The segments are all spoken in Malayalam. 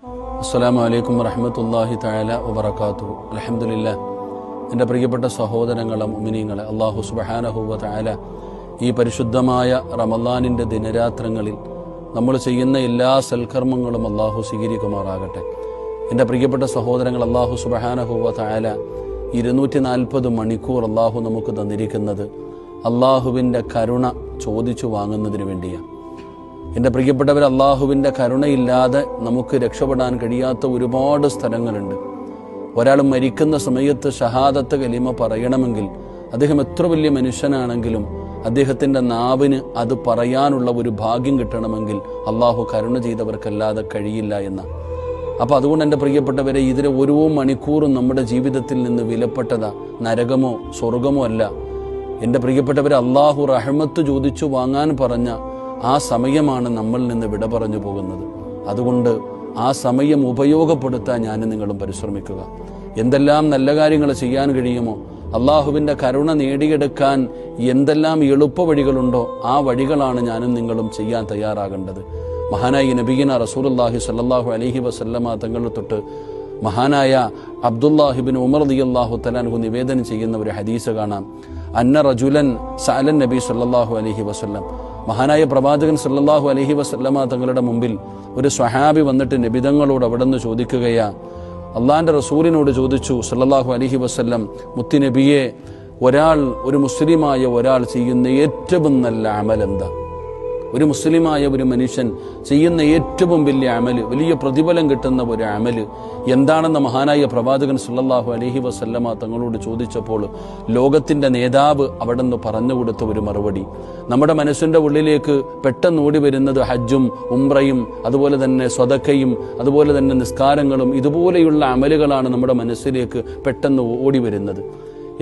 അസ്സലാമു അലൈക്കും വറഹ്മത്തുള്ളാഹി തആല വബറകാതുഹു. അൽഹംദുലില്ലാഹ്. എൻ്റെ പ്രിയപ്പെട്ട സഹോദരങ്ങളെ മുഅ്മിനീങ്ങളെ, അല്ലാഹു സുബ്ഹാനഹു വ തആല ഈ പരിശുദ്ധമായ റമളാനിൻ്റെ ദിനരാത്രങ്ങളിൽ നമ്മൾ ചെയ്യുന്ന എല്ലാ സൽക്കർമ്മങ്ങളും അല്ലാഹു സ്വീകരിക്കുമാറാകട്ടെ. എൻ്റെ പ്രിയപ്പെട്ട സഹോദരങ്ങൾ, അല്ലാഹു സുബ്ഹാനഹു വ തആല 240 മണിക്കൂർ അല്ലാഹു നമുക്ക് തന്നിരിക്കുന്നത് അല്ലാഹുവിൻ്റെ കരുണ ചോദിച്ചു വാങ്ങുന്നതിന് വേണ്ടിയാണ്. എൻ്റെ പ്രിയപ്പെട്ടവർ, അള്ളാഹുവിൻ്റെ കരുണയില്ലാതെ നമുക്ക് രക്ഷപ്പെടാൻ കഴിയാത്ത ഒരുപാട് സ്ഥലങ്ങളുണ്ട്. ഒരാൾ മരിക്കുന്ന സമയത്ത് ഷഹാദത്ത് കലിമ പറയണമെങ്കിൽ അദ്ദേഹം എത്ര വലിയ മനുഷ്യനാണെങ്കിലും അദ്ദേഹത്തിൻ്റെ നാവിന് അത് പറയാനുള്ള ഒരു ഭാഗ്യം കിട്ടണമെങ്കിൽ അള്ളാഹു കരുണ ചെയ്തവർക്കല്ലാതെ കഴിയില്ല എന്ന. അപ്പോൾ അതുകൊണ്ട് എൻ്റെ പ്രിയപ്പെട്ടവരെ, ഇതിലെ ഓരോ മണിക്കൂറും നമ്മുടെ ജീവിതത്തിൽ നിന്ന് വിലപ്പെട്ടതാ. നരകമോ സ്വർഗമോ അല്ല. എൻ്റെ പ്രിയപ്പെട്ടവരെ, അള്ളാഹു റഹ്മത്ത് ചോദിച്ചു വാങ്ങാൻ പറഞ്ഞ ആ സമയമാണ് നമ്മളിൽ നിന്ന് വിട പറഞ്ഞു പോകുന്നത്. അതുകൊണ്ട് ആ സമയം ഉപയോഗപ്പെടുത്താൻ ഞാനും നിങ്ങളും പരിശ്രമിക്കുക. എന്തെല്ലാം നല്ല കാര്യങ്ങൾ ചെയ്യാൻ കഴിയുമോ, അള്ളാഹുവിൻ്റെ കരുണ നേടിയെടുക്കാൻ എന്തെല്ലാം എളുപ്പ വഴികളുണ്ടോ ആ വഴികളാണ് ഞാനും നിങ്ങളും ചെയ്യാൻ തയ്യാറാകേണ്ടത്. മഹാനായ നബിയിന റസൂലുള്ളാഹി സ്വല്ലല്ലാഹു അലൈഹി വസല്ലമ തങ്ങൾ തൊട്ട് മഹാനായ അബ്ദുല്ലാഹിബ്നു ഉമർ റളിയല്ലാഹു തആല അൻഹു നിവേദനം ചെയ്യുന്ന ഒരു ഹദീസ് കാണാം. അന്ന റജുലൻ സഅലൻ നബി സ്വല്ലല്ലാഹു അലൈഹി വസല്ലം, മഹാനായ പ്രവാചകൻ സല്ലല്ലാഹു അലൈഹി വസല്ലമ തങ്ങളുടെ മുമ്പിൽ ഒരു സ്വഹാബി വന്നിട്ട് നബിതങ്ങളോട് അവിടെ നിന്ന് ചോദിക്കുകയാ. അള്ളാഹിൻ്റെ റസൂലിനോട് ചോദിച്ചു സല്ലല്ലാഹു അലൈഹി വസല്ലം, മുത്തുനബിയെ, ഒരു മുസ്ലിമായ ഒരാൾ ചെയ്യുന്ന ഏറ്റവും നല്ല അമൽ എന്താ? ഒരു മുസ്ലിമായ ഒരു മനുഷ്യൻ ചെയ്യുന്ന ഏറ്റവും വലിയ അമല്, വലിയ പ്രതിഫലം കിട്ടുന്ന ഒരു അമല് എന്താണെന്ന് മഹാനായ പ്രവാചകൻ സല്ലല്ലാഹു അലൈഹി വസല്ലമ തങ്ങളോട് ചോദിച്ചപ്പോൾ ലോകത്തിൻ്റെ നേതാവ് അവിടെ നിന്ന് പറഞ്ഞു കൊടുത്ത ഒരു മറുപടി, നമ്മുടെ മനസ്സിൻ്റെ ഉള്ളിലേക്ക് പെട്ടെന്ന് ഓടി വരുന്നത് ഹജ്ജും ഉംറയും അതുപോലെ തന്നെ സ്വതക്കയും അതുപോലെ തന്നെ നിസ്കാരങ്ങളും ഇതുപോലെയുള്ള അമലുകളാണ് നമ്മുടെ മനസ്സിലേക്ക് പെട്ടെന്ന് ഓടി വരുന്നത്.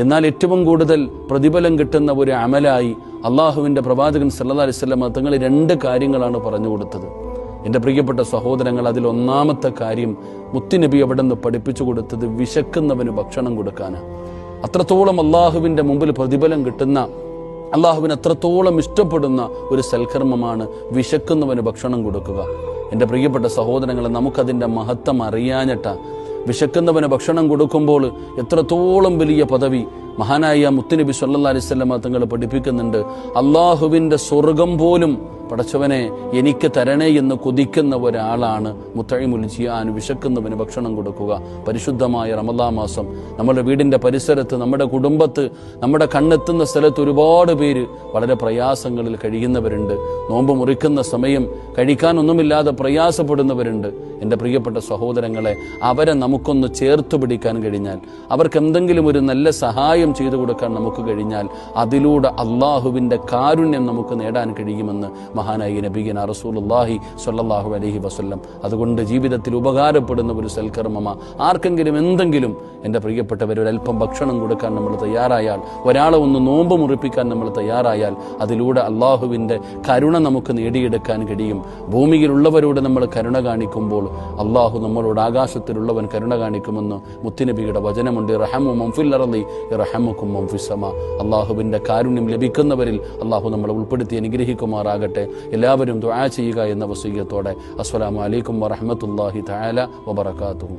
എന്നാൽ ഏറ്റവും കൂടുതൽ പ്രതിഫലം കിട്ടുന്ന ഒരു അമലായി അള്ളാഹുവിൻ്റെ പ്രവാചകൻ സല്ലല്ലാഹു അലൈഹി വസല്ലം തങ്ങൾ 2 കാര്യങ്ങളാണ് പറഞ്ഞു കൊടുത്തത്. എൻ്റെ പ്രിയപ്പെട്ട സഹോദരങ്ങൾ, അതിൽ ഒന്നാമത്തെ കാര്യം മുത്തുനബി അവിടെ നിന്ന് പഠിപ്പിച്ചു കൊടുത്തത് വിശക്കുന്നവന് ഭക്ഷണം കൊടുക്കാനാണ്. അത്രത്തോളം അള്ളാഹുവിൻ്റെ മുമ്പിൽ പ്രതിഫലം കിട്ടുന്ന, അള്ളാഹുവിന് അത്രത്തോളം ഇഷ്ടപ്പെടുന്ന ഒരു സൽക്കർമ്മമാണ് വിശക്കുന്നവന് ഭക്ഷണം കൊടുക്കുക. എൻ്റെ പ്രിയപ്പെട്ട സഹോദരങ്ങളെ, നമുക്കതിൻ്റെ മഹത്വം അറിയാഞ്ഞിട്ടാ. വിശക്കുന്നവന് ഭക്ഷണം കൊടുക്കുമ്പോൾ എത്രത്തോളം വലിയ പദവി മഹാനായ മുത്തുനബി സല്ലല്ലാഹു അലൈഹി വസല്ലം തങ്ങൾ പഠിപ്പിക്കുന്നുണ്ട്. അള്ളാഹുവിൻ്റെ സ്വർഗം പോലും പടച്ചവനെ എനിക്ക് തരണേ എന്ന് കൊതിക്കുന്ന ഒരാളാണ് മുത്തഇമുൽ ജിയാൻ, വിശക്കുന്നവന് ഭക്ഷണം കൊടുക്കുക. പരിശുദ്ധമായ റമളാൻ മാസം നമ്മുടെ വീടിൻ്റെ പരിസരത്ത്, നമ്മുടെ കുടുംബത്ത്, നമ്മുടെ കണ്ണെത്തുന്ന സ്ഥലത്ത് ഒരുപാട് പേര് വളരെ പ്രയാസങ്ങളിൽ കഴിയുന്നവരുണ്ട്. നോമ്പ് മുറിക്കുന്ന സമയം കഴിക്കാനൊന്നുമില്ലാതെ പ്രയാസപ്പെടുന്നവരുണ്ട്. എൻ്റെ പ്രിയപ്പെട്ട സഹോദരങ്ങളെ, അവരെ നമുക്കൊന്ന് ചേർത്ത് പിടിക്കാൻ കഴിഞ്ഞാൽ, അവർക്ക് എന്തെങ്കിലും ഒരു നല്ല സഹായം ചെയ്തു കൊടുക്കാൻ നമുക്ക് കഴിഞ്ഞാൽ, അതിലൂടെ അള്ളാഹുവിൻ്റെ കാരുണ്യം നമുക്ക് നേടാൻ കഴിയുമെന്ന് മഹാനായ നബിയന റസൂലുള്ളാഹി സ്വല്ലല്ലാഹു അലൈഹി വസല്ലം. അതുകൊണ്ട് ജീവിതത്തിൽ ഉപകാരപ്പെടുന്ന ഒരു സൽക്കർമ്മമാ. ആർക്കെങ്കിലും എന്തെങ്കിലും, എൻ്റെ പ്രിയപ്പെട്ടവർ, ഒരല്പം ഭക്ഷണം കൊടുക്കാൻ നമ്മൾ തയ്യാറായാൽ, ഒരാളെ ഒന്ന് നോമ്പ് മുറിപ്പിക്കാൻ നമ്മൾ തയ്യാറായാൽ, അതിലൂടെ അള്ളാഹുവിൻ്റെ കരുണ നമുക്ക് നേടിയെടുക്കാൻ കഴിയും. ഭൂമിയിലുള്ളവരോട് നമ്മൾ കരുണ കാണിക്കുമ്പോൾ അള്ളാഹു നമ്മളോട് ആകാശത്തിലുള്ളവൻ കരുണ കാണിക്കുമെന്ന് മുത്തുനബിയുടെ വചനമുണ്ട്. റഹമു മൻ ഫിൽ അർളി യർഹമുകും മൻ ഫിസ് സമാ. അള്ളാഹുവിൻ്റെ കാരുണ്യം ലഭിക്കുന്നവരിൽ അള്ളാഹു നമ്മളെ ഉൾപ്പെടുത്തി അനുഗ്രഹിക്കുമാറാകട്ടെ. എല്ലാവരും ദുആ ചെയ്യുക എന്ന വസിയ്യത്തോടെ അസ്സലാമു അലൈക്കും വറഹ്മത്തുള്ളാഹി തആല വബറകാതുഹു.